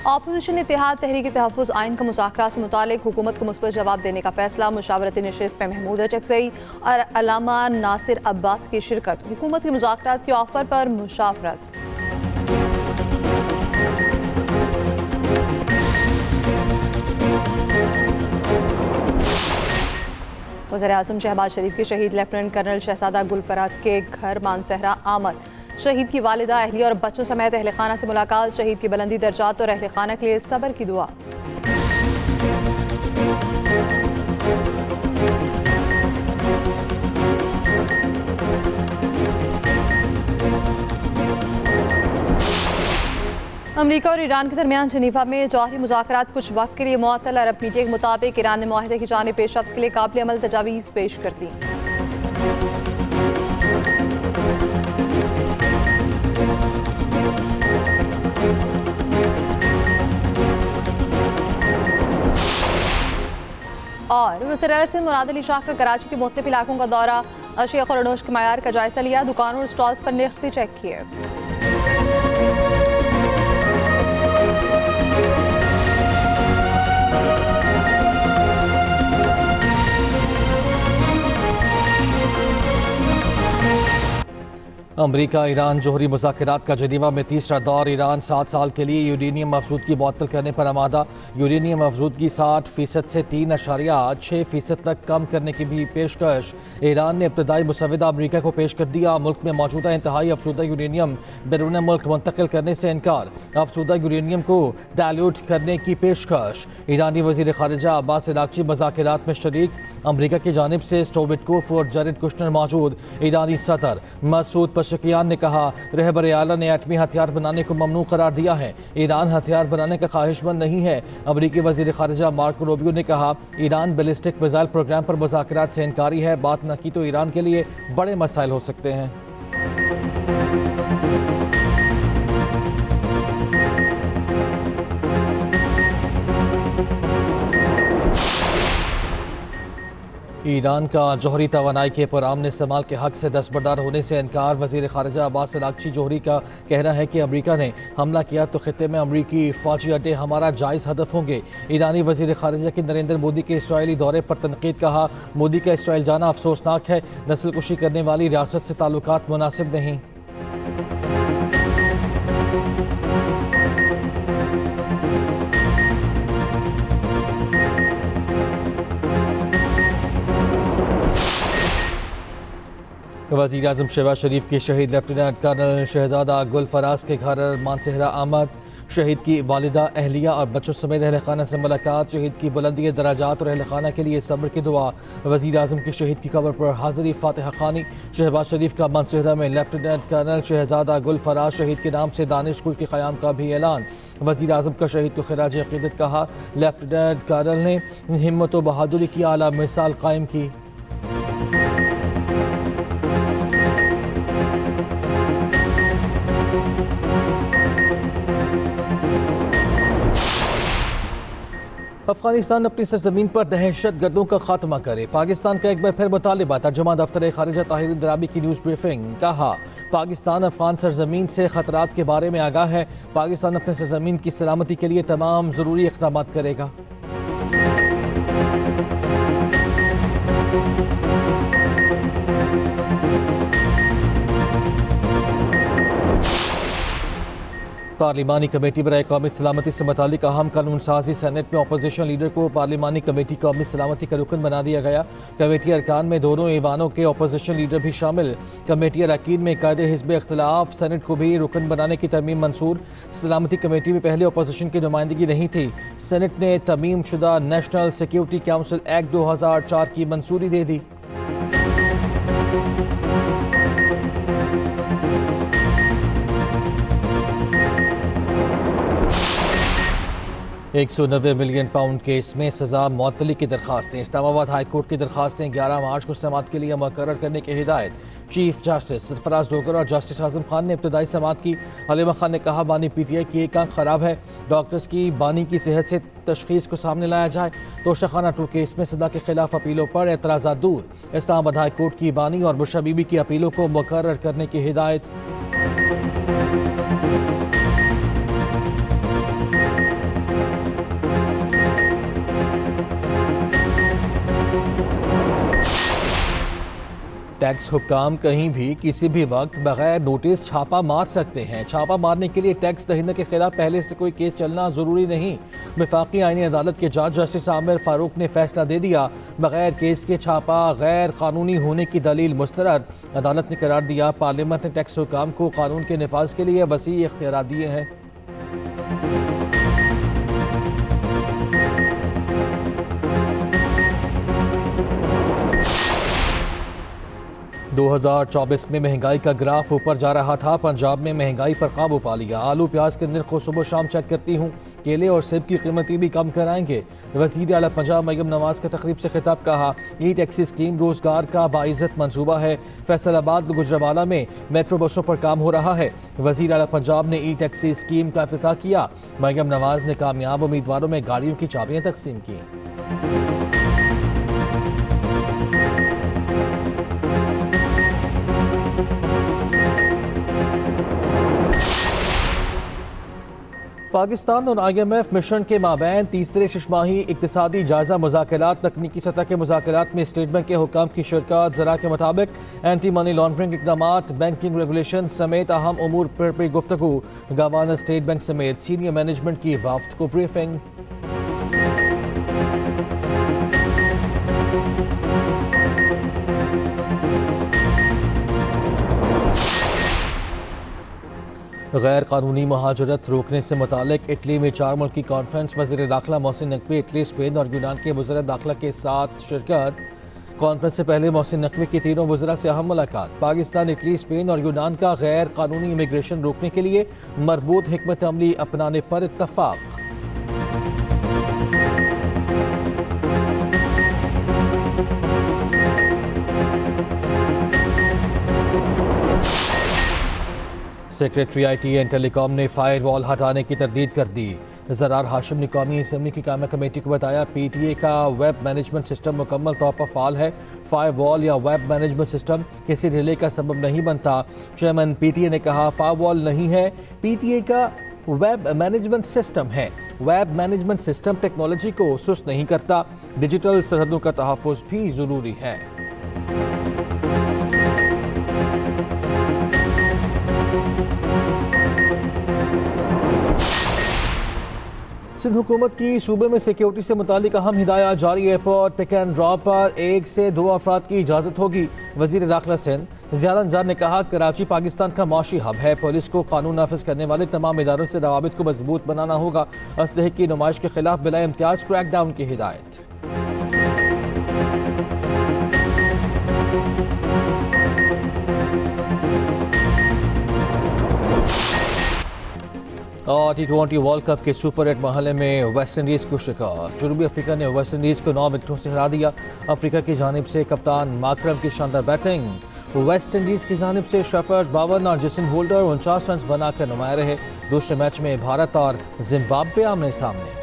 Opposition इत्तेहाद तहरीक तहफ़्फ़ुज़ आइन का मुज़ाकरात से मुतालिक हुकूमत को मुस्बत जवाब देने का फैसला। मुशावरती नशिस्त में महमूद चकज़ई और अल्लामा नासिर अब्बास की शिरकत। हुकूमत के मुज़ाकरात के ऑफर पर मुशावरत। वज़ीर-ए-आज़म शहबाज शरीफ के शहीद लेफ्टिनेंट कर्नल शहजादा गुलफराज के घर मानसहरा आमद। शहीद की वालिदा, अहलिया और बच्चों समेत अहले खाना से मुलाकात। शहीद की बुलंदी दर्जात और अहले खाना के लिए सब्र की दुआ। अमरीका और ईरान के दरमियान जनीवा में जौहरी मुज़ाकरात कुछ वक्त के लिए मुअत्तल। अरब मीडिया के मुताबिक ईरान ने मुआहदे की जानिब पेशरफ्त के लिए काबिल अमल तजावीज़ पेश कर दी। और वज़ीर-ए-आज़म मुराद अली शाह का कराची के मुख्तलिफ इलाकों का दौरा। अशिया और अनोश के मयार का जायजा लिया। दुकानों और स्टॉल्स पर निर्ख भी चेक किए। अमरीका ईरान जोहरी मुज़ाकरात का जनीवा में तीसरा दौर। ईरान 7 साल के लिए यूरेनियम अफरूदगी मुअत्तल करने पर आमादा। यूरेनियम अफरूदगी 60% से 3.6% तक कम करने की भी पेशकश। ईरान ने इब्तदाई मुसवदा अमरीका को पेश कर दिया। मुल्क में मौजूदा इंतहाई अफरूदा यूरेनियम बैरून मुल्क मुंतकिल करने से इनकार। अफरूदा यूरेनियम को डायल्यूट करने की पेशकश। ईरानी वज़ीर ख़ारिजा अब्बास अराग़ची मुज़ाकरात में शरीक। अमरीका की जानिब से स्टोविटकोफ और जरेड कुश्नर मौजूद। ईरानी सदर मसूद पशकियान ने कहा, रहबर आला ने एटमी हथियार बनाने को ममनू करार दिया है। ईरान हथियार बनाने का ख्वाहिशमंद नहीं है। अमरीकी वज़ीर ख़ारिजा मार्को रूबियो ने कहा, ईरान बैलिस्टिक मिसाइल प्रोग्राम पर मुज़ाकरात से इनकारी है। बात न की तो ईरान के लिए बड़े मसाइल हो सकते हैं। ईरान का जौहरी तवानाई के पुरअमन इस्तेमाल के हक से दस्तबरदार होने से इनकार। वज़ीर ख़ारिजा अब्बास अराग़ची जोहरी का कहना है कि अमरीका ने हमला किया तो खित्ते में अमरीकी फ़ौजी अड्डे हमारा जायज़ हदफ होंगे। ईरानी वज़ीर ख़ारिजा की नरेंद्र मोदी के इसराइली दौरे पर तनकीद। कहा, मोदी का इसराइल जाना अफसोसनाक है। नस्लकुशी करने वाली रियासत से ताल्लुकात मुनासिब नहीं। वज़ीर-ए-आज़म शहबाज शरीफ के शहीद लेफ्टिनेंट कर्नल शहजादा गुलफराज के घर मानसहरा आमद। शहीद की वालिदा, अहलिया और बच्चों समेत अहल खाना से मुलाकात। शहीद की बुलंदी दराजात और अहल खाना के लिए सब्र की दुआ। वज़ीर-ए-आज़म के शहीद की कब्र पर हाज़री फातिहा खानी। शहबाज शरीफ का मानसहरा में लेफ्टिनेंट कर्नल शहजादा गुलफराज शहीद के नाम से दानिश स्कूल के क़याम का भी ऐलान। वज़ीर-ए-आज़म का शहीद को खिराज अक़ीदत कहा। लेफ्टिनेंट कर्नल ने हिम्मत व बहादुरी की आला मिसाल कायम की। अफगानिस्तान अपनी सरजमीन पर दहशत गर्दों का खात्मा करे। पाकिस्तान का एक बार फिर मुतालिबा। तर्जुमा दफ्तर खारिजा ताहिर दराबी की न्यूज़ ब्रीफिंग। कहा, पाकिस्तान अफगान सरजमीन से खतरात के बारे में आगाह है। पाकिस्तान अपने सरजमीन की सलामती के लिए तमाम ज़रूरी इक़दाम करेगा। पार्लिमानी कमेटी बराए कौमी सलामती से मुतालिक अहम कानून साजी। सेनेट में अपोजिशन लीडर को पार्लिमानी कमेटी कौमी सलामती का रुकन बना दिया गया। कमेटी अरकान में दोनों ईवानों के अपोजिशन लीडर भी शामिल। कमेटी अरकान में कायदे हिज़्ब इख्तिलाफ। सेनेट को भी रुकन बनाने की तरमीम मंसूर। सलामती कमेटी में पहले अपोजिशन की नुमाइंदगी नहीं थी। सेनेट ने तरमीम शुदा नेशनल सिक्योरिटी काउंसिल एक्ट 2004 की मंजूरी दे दी। 190 मिलियन पाउंड केस में सजा मुअत्तली की दरखास्तें। इस्लामाबाद हाई कोर्ट की दरखास्तें 11 मार्च को समाअत के लिए मुकर्रर करने की हिदायत। चीफ जस्टिस सरफराज डोगर और जस्टिस आजम खान ने इब्तदाई समाअत की। हलीमा खान ने कहा, बानी PTI की एक आंख खराब है, डॉक्टर्स की बानी की सेहत से तशखीस को सामने लाया जाए। तोशाखाना 2 केस में सदा के खिलाफ अपीलों पर एतराज़ात दूर। इस्लामाबाद हाई कोर्ट की बानी और बुशरा बीबी की अपीलों को मुकर्रर करने की हिदायत। टैक्स हुक्काम कहीं भी किसी भी वक्त बगैर नोटिस छापा मार सकते हैं। छापा मारने के लिए टैक्स दहिंदे के खिलाफ पहले से कोई केस चलना ज़रूरी नहीं। वफाकी आईनी अदालत के जज जस्टिस आमिर फारूक ने फैसला दे दिया, बगैर केस के छापा गैर कानूनी होने की दलील मुस्तरद। अदालत ने करार दिया, पार्लियामेंट ने टैक्स हुक्काम को कानून के नफाज के लिए वसी इख्तियार दिए हैं। 2024 में महंगाई का ग्राफ ऊपर जा रहा था। पंजाब में महंगाई पर काबू पा लिया। आलू प्याज के निर्ख को सुबह शाम चेक करती हूँ। केले और सेब की कीमतें भी कम कराएंगे। वज़ीर आला पंजाब मरियम नवाज के तकरीब से खिताब, कहा ई टैक्सी स्कीम रोजगार का बाइज़्ज़त मंसूबा है। फैसलाबाद गुजरावाला में मेट्रो बसों पर काम हो रहा है। वज़ीर आला पंजाब ने ई टैक्सी स्कीम का इफ्तिताह किया। मरियम नवाज ने कामयाब उम्मीदवारों में गाड़ियों की चाबियाँ तकसीम की। पाकिस्तान और IMF मिशन के माबैन तीसरे शशमाही इक्तिसादी जायजा मुज़ाकरात। तकनीकी सतह के मुज़ाकरात में स्टेट बैंक के हुक्काम की शिरकत। ज़रा के मुताबिक एंटी मनी लॉन्ड्रिंग इक़दामात, बैंकिंग रेगुलेशन समेत अहम उमूर पर भी गुफ्तगू। गवर्नर स्टेट बैंक समेत सीनियर मैनेजमेंट की वफ्द को ब्रीफिंग। गैर कानूनी महाजरत रोकने से मुतालिक इटली में 4 मुल्की कॉन्फ्रेंस। वज़ीर दाखिला मोहसिन नकवी इटली, स्पेन और यूनान के वज़ीर दाखिला के साथ शिरकत। कॉन्फ्रेंस से पहले मोहसिन नकवी की तीनों वज़रा से अहम मुलाकात। पाकिस्तान, इटली, स्पेन और यूनान का गैर कानूनी इमिग्रेशन रोकने के लिए मरबूत हिकमत अमली अपनाने पर इत्तफाक। सेक्रेटरी IT एंड टेलीकॉम ने फायर वॉल हटाने की तरदीद कर दी। ज़रार हाशिम ने कौमी असम्बली की कायमा कमेटी को बताया, PTA का वेब मैनेजमेंट सिस्टम मुकम्मल तौर पर फ़ाल है। फायर वॉल या वेब मैनेजमेंट सिस्टम किसी डिले का सबब नहीं बनता। चेयरमैन PTA ने कहा, फायर वॉल नहीं है, PTA का वेब मैनेजमेंट सिस्टम है। वेब मैनेजमेंट सिस्टम टेक्नोलॉजी को सुस्त नहीं करता। डिजिटल सरहदों का तहफ़्फ़ुज़ भी ज़रूरी है। सिंध हुकूमत की सूबे में सिक्योरिटी से मुतालिक अहम हिदायत जारी। एयरपोर्ट पिक एंड ड्रॉप पर 1 से 2 अफराद की इजाज़त होगी। वज़ीर दाखिला सिंध ज़ियाद अंजार ने कहा, कराची पाकिस्तान का माशी हब है। पुलिस को कानून नाफिज करने वाले तमाम इदारों से रवाबित को मजबूत बनाना होगा। असलहे की नुमाइश के खिलाफ बिला इम्तियाज़ क्रैकडाउन की हिदायत। और T20 वर्ल्ड कप के सुपर 8 मरहले में वेस्ट इंडीज़ को शिकस्त। जनूबी अफ्रीका ने वेस्ट इंडीज़ को 9 विकेटों से हरा दिया। अफ्रीका की जानिब से कप्तान माकरम की शानदार बैटिंग। वेस्ट इंडीज़ की जानिब से शेफर्ड 52 और जेसन होल्डर 49 रन बनाकर नुमाया रहे। दूसरे मैच में भारत और जिम्बाब्वे आमने सामने।